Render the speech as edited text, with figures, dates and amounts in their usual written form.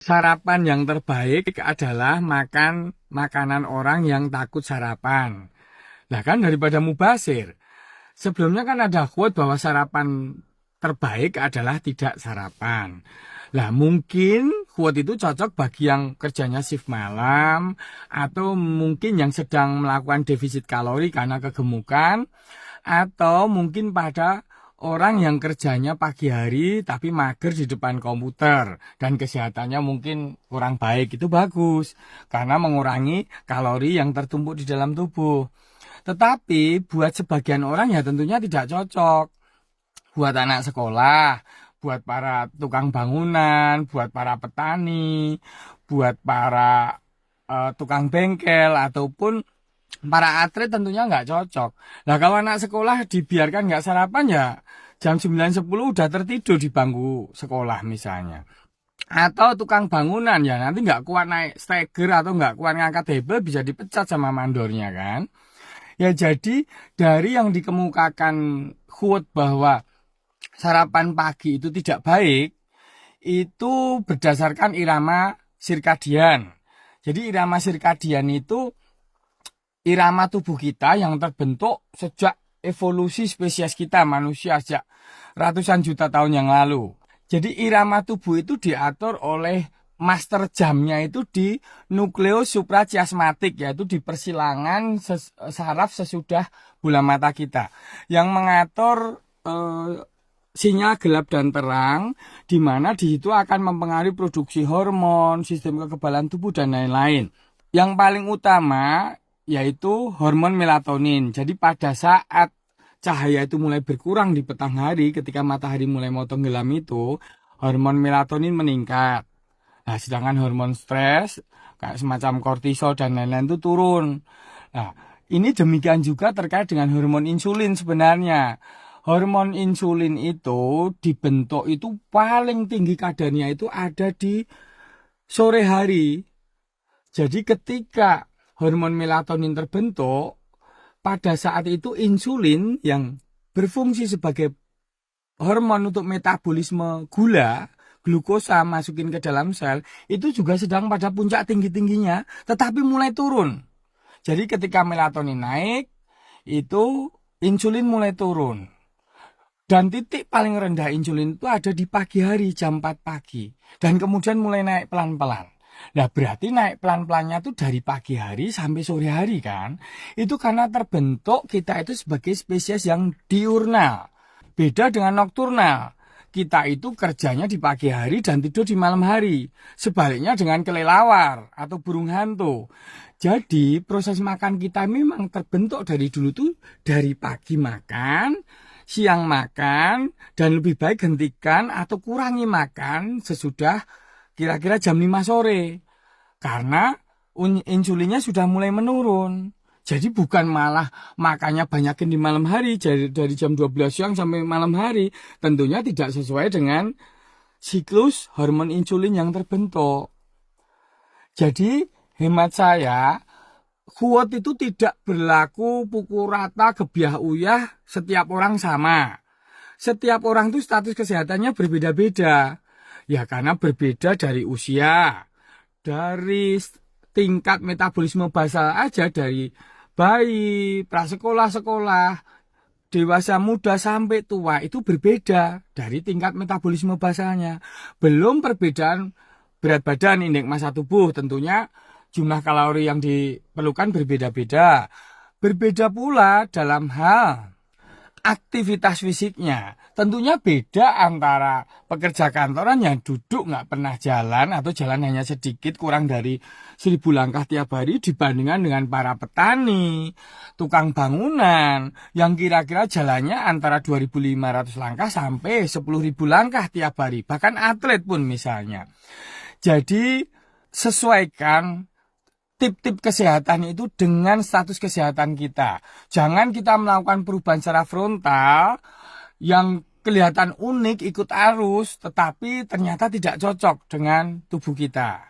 Sarapan yang terbaik adalah makan makanan orang yang takut sarapan. Nah kan daripada mubazir. Sebelumnya kan ada quote bahwa sarapan terbaik adalah tidak sarapan. Nah mungkin quote itu cocok bagi yang kerjanya shift malam atau mungkin yang sedang melakukan defisit kalori karena kegemukan atau mungkin pada orang yang kerjanya pagi hari tapi mager di depan komputer dan kesehatannya mungkin kurang baik, itu bagus karena mengurangi kalori yang tertumpuk di dalam tubuh. Tetapi buat sebagian orang ya tentunya tidak cocok. Buat anak sekolah, buat para tukang bangunan, buat para petani, buat para tukang bengkel ataupun para atlet tentunya nggak cocok. Nah kalau anak sekolah dibiarkan nggak sarapan ya jam 9.10 udah tertidur di bangku sekolah misalnya. Atau tukang bangunan ya nanti nggak kuat naik steger atau nggak kuat ngangkat hebel bisa dipecat sama mandornya kan. Ya jadi dari yang dikemukakan quote bahwa sarapan pagi itu tidak baik, itu berdasarkan irama sirkadian. Jadi irama sirkadian itu irama tubuh kita yang terbentuk sejak evolusi spesies kita manusia sejak ratusan juta tahun yang lalu. Jadi irama tubuh itu diatur oleh master jamnya itu di nukleus suprachiasmatik, yaitu di persilangan saraf sesudah bola mata kita yang mengatur sinyal gelap dan terang, di mana di situ akan mempengaruhi produksi hormon, sistem kekebalan tubuh dan lain-lain. Yang paling utama yaitu hormon melatonin. Jadi pada saat cahaya itu mulai berkurang di petang hari, ketika matahari mulai mau tenggelam itu, hormon melatonin meningkat. Nah, sedangkan hormon stres, kayak semacam kortisol dan lain-lain itu turun. Nah, ini demikian juga terkait dengan hormon insulin sebenarnya. Hormon insulin itu dibentuk itu paling tinggi kadarnya itu ada di sore hari. Jadi ketika hormon melatonin terbentuk, pada saat itu insulin yang berfungsi sebagai hormon untuk metabolisme glukosa masukin ke dalam sel, itu juga sedang pada puncak tinggi-tingginya, tetapi mulai turun. Jadi ketika melatonin naik, itu insulin mulai turun. Dan titik paling rendah insulin itu ada di pagi hari, jam 4 pagi. Dan kemudian mulai naik pelan-pelan. Nah berarti naik pelan-pelannya itu dari pagi hari sampai sore hari kan. Itu karena terbentuk kita itu sebagai spesies yang diurnal. Beda dengan nokturnal. Kita itu kerjanya di pagi hari dan tidur di malam hari. Sebaliknya dengan kelelawar atau burung hantu. Jadi proses makan kita memang terbentuk dari dulu tuh dari pagi makan, siang makan, dan lebih baik hentikan atau kurangi makan sesudah kira-kira jam 5 sore. Karena insulinnya sudah mulai menurun. Jadi bukan malah makannya banyakin di malam hari, dari jam 12 siang sampai malam hari. Tentunya tidak sesuai dengan siklus hormon insulin yang terbentuk. Jadi hemat saya, quote itu tidak berlaku pukul rata gebiah uyah setiap orang sama. Setiap orang itu status kesehatannya berbeda-beda. Ya karena berbeda dari usia, dari tingkat metabolisme basal aja, dari bayi, prasekolah-sekolah, dewasa muda sampai tua itu berbeda dari tingkat metabolisme basalnya. Belum perbedaan berat badan, indeks massa tubuh, tentunya jumlah kalori yang diperlukan berbeda-beda. Berbeda pula dalam hal aktivitas fisiknya. Tentunya beda antara pekerja kantoran yang duduk nggak pernah jalan atau jalan hanya sedikit kurang dari 1.000 langkah tiap hari dibandingkan dengan para petani, tukang bangunan yang kira-kira jalannya antara 2.500 langkah sampai 10.000 langkah tiap hari. Bahkan atlet pun misalnya. Jadi sesuaikan tip-tip kesehatan itu dengan status kesehatan kita. Jangan kita melakukan perubahan secara frontal yang kelihatan unik ikut arus, tetapi ternyata tidak cocok dengan tubuh kita.